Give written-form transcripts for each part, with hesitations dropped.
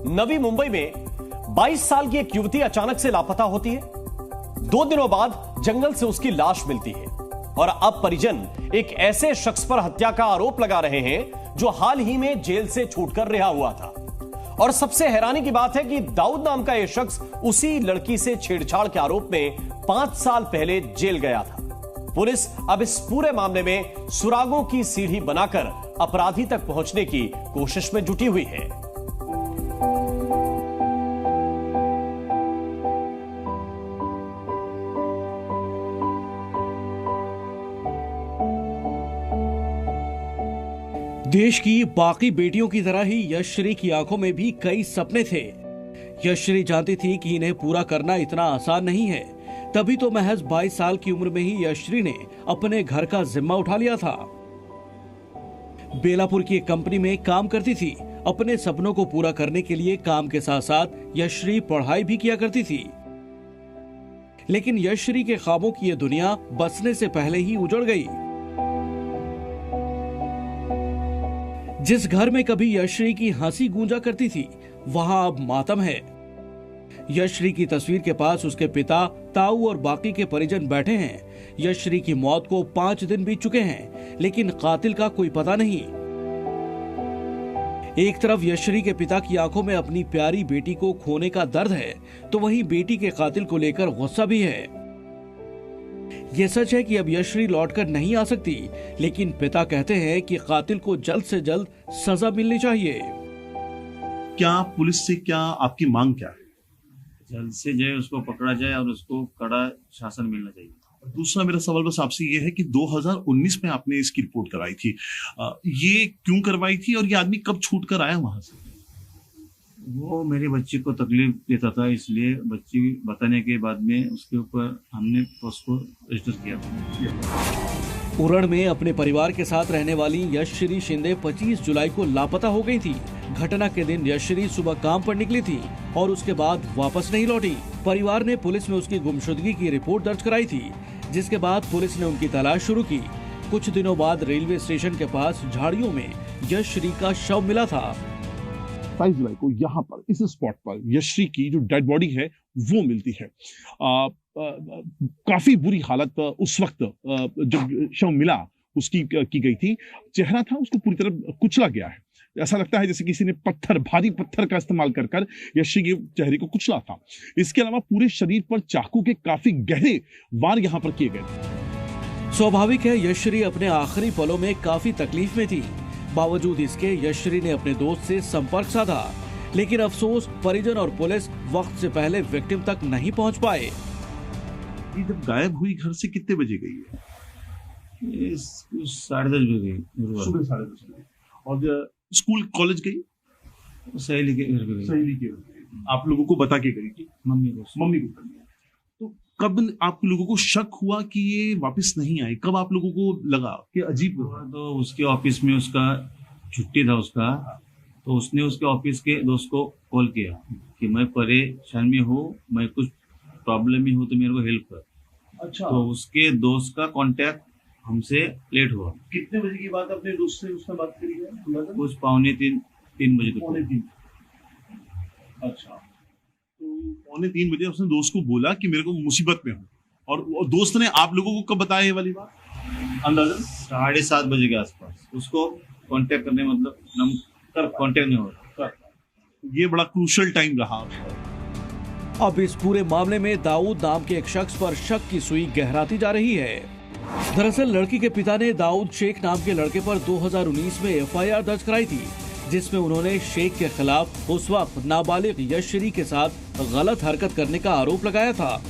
नवी मुंबई में 22 साल की एक युवती अचानक से लापता होती है। 2 दिनों बाद जंगल से उसकी लाश मिलती है और अब परिजन एक ऐसे शख्स पर हत्या का आरोप लगा रहे हैं जो हाल ही में जेल से छूटकर रिहा हुआ था। और सबसे हैरानी की बात है कि दाऊद नाम का यह शख्स उसी लड़की से छेड़छाड़ के आरोप में 5 साल पहले जेल गया था। पुलिस अब इस पूरे मामले में सुरागों की सीढ़ी बनाकर अपराधी तक पहुंचने की कोशिश में जुटी हुई है। देश की बाकी बेटियों की तरह ही यशश्री की आंखों में भी कई सपने थे। यशश्री जानती थी कि इन्हें पूरा करना इतना आसान नहीं है, तभी तो महज 22 साल की उम्र में ही यशश्री ने अपने घर का जिम्मा उठा लिया था। बेलापुर की एक कंपनी में काम करती थी। अपने सपनों को पूरा करने के लिए काम के साथ साथ यशश्री पढ़ाई भी किया करती थी। लेकिन यशश्री के ख्वाबों की यह दुनिया बसने से पहले ही उजड़ गई। जिस घर में कभी यशश्री की हंसी गूंजा करती थी, वहां अब मातम है। यशश्री की तस्वीर के पास उसके पिता, ताऊ और बाकी के परिजन बैठे हैं। यशश्री की मौत को 5 दिन बीत चुके हैं, लेकिन कातिल का कोई पता नहीं। एक तरफ यशश्री के पिता की आंखों में अपनी प्यारी बेटी को खोने का दर्द है, तो वहीं बेटी के कातिल को लेकर गुस्सा भी है। ये सच है कि अब यशश्री लौटकर नहीं आ सकती, लेकिन पिता कहते हैं कि कातिल को जल्द से जल्द सजा मिलनी चाहिए। क्या पुलिस से क्या आपकी मांग क्या है? जल्द से जल्द उसको पकड़ा जाए और उसको कड़ा शासन मिलना चाहिए। दूसरा मेरा सवाल बस आपसे ये है कि 2019 में आपने इसकी रिपोर्ट कराई थी, ये क्यों करवाई थी और ये आदमी कब छूट कर आया वहां से? वो मेरी बच्ची को तकलीफ देता था, इसलिए बच्ची बताने के बाद में उसके ऊपर हमने उसको रजिस्टर किया था। उरण में अपने परिवार के साथ रहने वाली यशश्री शिंदे 25 जुलाई को लापता हो गई थी। घटना के दिन यशश्री सुबह काम पर निकली थी और उसके बाद वापस नहीं लौटी। परिवार ने पुलिस में उसकी गुमशुदगी की रिपोर्ट दर्ज कराई थी, जिसके बाद पुलिस ने उनकी तलाश शुरू की। कुछ दिनों बाद रेलवे स्टेशन के पास झाड़ियों में यशश्री का शव मिला था। 22 जुलाई को यहाँ पर इस स्पॉट पर यशश्री की जो डेड बॉडी है वो मिलती है। काफी बुरी हालत उस वक्त जब शव मिला उसकी की गई थी। चेहरा था उसको पूरी तरह कुचला गया है। ऐसा लगता है जैसे किसी ने भारी पत्थर का इस्तेमाल कर यशश्री के चेहरे को कुचला था। इसके अलावा पूरे शरीर पर चाकू के काफी गहरे वार यहाँ पर किए गए। स्वाभाविक है, यशश्री अपने आखिरी पलों में काफी तकलीफ में थी। बावजूद इसके यशश्री ने अपने दोस्त से संपर्क साधा, लेकिन अफसोस परिजन और पुलिस वक्त से पहले विक्टिम तक नहीं पहुंच पाए। ये जब गायब हुई घर से कितने बजे गई है? 10:30 बजे गई, सुबह 10:30 बजे। और स्कूल कॉलेज गई? सहेली के घर पे गई। सहेली के घर। आप लोगों को बता के गई थी? मम्मी को। तो कब आप लोगों को शक हुआ कि ये वापस नहीं आए? कब आप लोगों को लगा कि अजीब हुआ? तो उसके ऑफिस में उसका छुट्टी था उसका, तो उसने उसके ऑफिस के दोस्त को कॉल किया कि मैं परेशान में हूँ, मैं कुछ प्रॉब्लम में हूँ, तो मेरे को हेल्प कर। अच्छा। तो उसके दोस्त का कांटेक्ट हमसे लेट हुआ। कितने बजे की बात अपने दोस्त से उसने बात करी है? कुछ 2:45-3 बजे तक। 2:45। अच्छा, तो 2:45 बजे उसने दोस्त को बोला कि मेरे को मुसीबत में हूँ, और दोस्त ने आप लोगों को कब बताया ये वाली बात? अंदाजन 7:30 बजे के आसपास उसको कांटेक्ट करने, मतलब कांटेक्ट नहीं हो रहा। ये बड़ा क्रूशियल टाइम रहा। अब इस पूरे मामले में दाऊद नाम के एक शख्स पर शक की सुई गहराती जा रही है। दरअसल लड़की के पिता ने दाऊद शेख नाम के लड़के पर 2019 में FIR दर्ज कराई थी, जिसमें उन्होंने शेख के खिलाफ उस वक्त नाबालिग यशश्री के साथ गलत हरकत करने का आरोप लगाया था।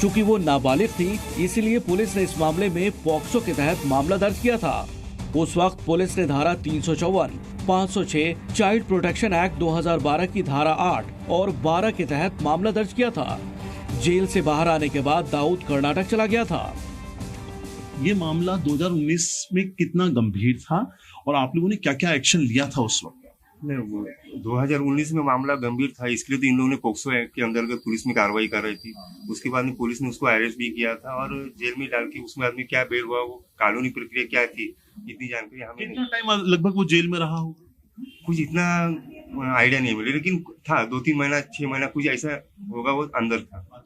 चूंकि वो नाबालिग थी, इसलिए पुलिस ने इस मामले में पॉक्सो के तहत मामला दर्ज किया था। उस वक्त पुलिस ने धारा 354, 506, चाइल्ड प्रोटेक्शन एक्ट 2012 की धारा 8 और 12 के तहत मामला दर्ज किया था। जेल से बाहर आने के बाद दाऊद कर्नाटक चला गया था। ये मामला 2019 में कितना गंभीर था और आप लोगों ने क्या क्या एक्शन लिया था उस वक्त? 2019 में मामला गंभीर था, इसके लिए तो इन लोगों ने पॉक्सो एक्ट के अंतर्गत पुलिस में कार्रवाई कर रही थी। उसके बाद में पुलिस ने उसको अरेस्ट भी किया था और जेल में डाल के उसमें आदमी क्या बेल हुआ, वो कानूनी प्रक्रिया क्या थी, इतनी जानकारी हमें। कितना टाइम लगभग वो जेल में रहा होगा? कुछ इतना आइडिया नहीं मिली, लेकिन था 2-3 महीना 6 महीना कुछ ऐसा होगा, वो अंदर था।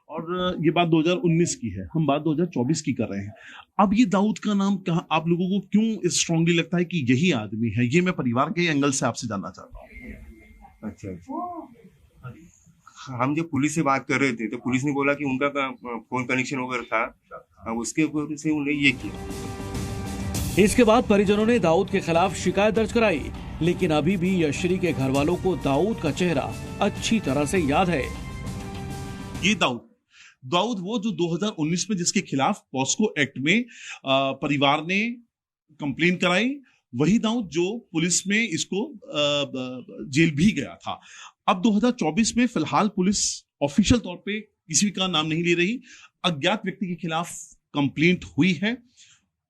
और ये बात 2019 की है, हम बात 2024 की कर रहे हैं। अब ये दाऊद का नाम कहाँ, आप लोगों को क्यों स्ट्रांगली लगता है कि यही आदमी है? ये मैं परिवार के एंगल से आपसे जानना चाहता हूँ। अच्छा, हम जब पुलिस से बात कर रहे थे तो पुलिस ने बोला कि उनका फोन कनेक्शन वगैरह था, अब उसके ऊपर से उन्हें ये किया। इसके बाद परिजनों ने दाऊद के खिलाफ शिकायत दर्ज कराई, लेकिन अभी भी यशरी के घर वालों को दाऊद का चेहरा अच्छी तरह से याद है। ये दाऊद वो जो 2019 में जिसके खिलाफ पॉस्को एक्ट में परिवार ने कंप्लेन कराई, वही दाऊद जो पुलिस में इसको जेल भी गया था। अब 2024 में फिलहाल पुलिस ऑफिशियल तौर पे किसी का नाम नहीं ले रही, अज्ञात व्यक्ति के खिलाफ कंप्लेंट हुई है,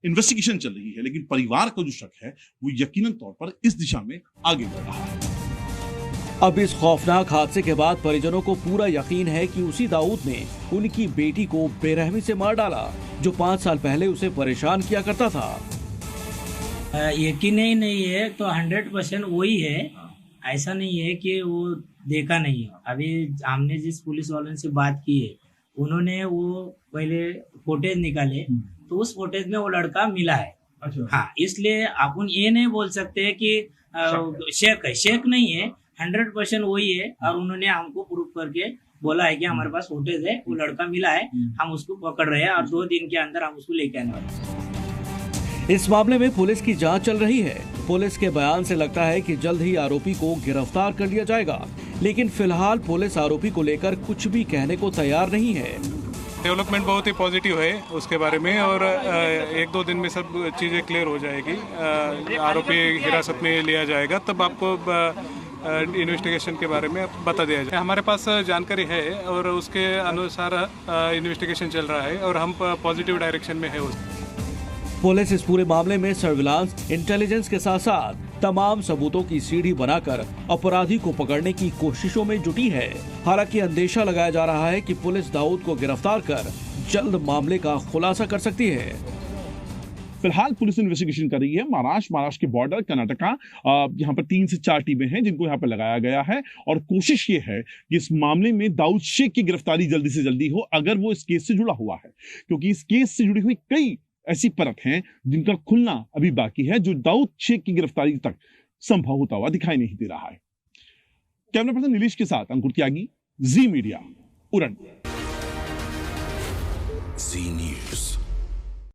इन्वेस्टिगेशन चल रही है, लेकिन परिवार का जो शक है वो यकीनन तौर पर इस दिशा में आगे बढ़ रहा है। अब इस खौफनाक हादसे के बाद परिजनों को पूरा यकीन है कि उसी दाऊद ने उनकी बेटी को बेरहमी से मार डाला, जो 5 साल पहले उसे परेशान किया करता था। यकीन ही नहीं है तो 100% वही है, ऐसा नहीं है कि वो देखा नहीं है। अभी हमने जिस पुलिस वालों से बात की है, उन्होंने वो पहले फुटेज निकाले, तो उस फुटेज में वो लड़का मिला है। अच्छा। हाँ, इसलिए अपन ये नहीं बोल सकते कि शेक है, शेक नहीं है, 100% वही है। और उन्होंने हमको प्रूफ करके बोला है कि हमारे पास फुटेज है, वो लड़का मिला है, हम उसको पकड़ रहे हैं और 2 दिन के अंदर हम उसको लेके आने वाले हैं। इस मामले में पुलिस की जांच चल रही है। पुलिस के बयान से लगता है कि जल्द ही आरोपी को गिरफ्तार कर लिया जाएगा, लेकिन फिलहाल पुलिस आरोपी को लेकर कुछ भी कहने को तैयार नहीं है। डेवलपमेंट बहुत ही पॉजिटिव है उसके बारे में, और 1-2 दिन में सब चीज़ें क्लियर हो जाएगी। आरोपी हिरासत में लिया जाएगा, तब आपको इन्वेस्टिगेशन के बारे में बता दिया जाए। हमारे पास जानकारी है और उसके अनुसार इन्वेस्टिगेशन चल रहा है और हम पॉजिटिव डायरेक्शन में है। पुलिस इस पूरे मामले में सर्विलांस, इंटेलिजेंस के साथ साथ तमाम सबूतों की सीढ़ी बनाकर अपराधी को पकड़ने की कोशिशों में जुटी है। हालांकि अंदेशा लगाया जा रहा है कि पुलिस दाऊद को गिरफ्तार कर जल्द मामले का खुलासा कर सकती है। फिलहाल पुलिस इन्वेस्टिगेशन कर रही है। महाराष्ट्र के बॉर्डर कर्नाटका, यहाँ पर 3 से 4 टीमें हैं जिनको यहाँ पर लगाया गया है, और कोशिश ये है कि इस मामले में दाऊद शेख की गिरफ्तारी जल्दी से जल्दी हो, अगर वो इस केस से जुड़ा हुआ है, क्योंकि इस केस से जुड़ी हुई कई ऐसी परत हैं जिनका खुलना अभी बाकी है, जो दाऊद शेख की गिरफ्तारी तक संभव होता हुआ दिखाई नहीं दे रहा है। कैमरा पर्सन नीलेश के साथ अंकुर त्यागी, जी मीडिया, उरण। जी न्यूज़।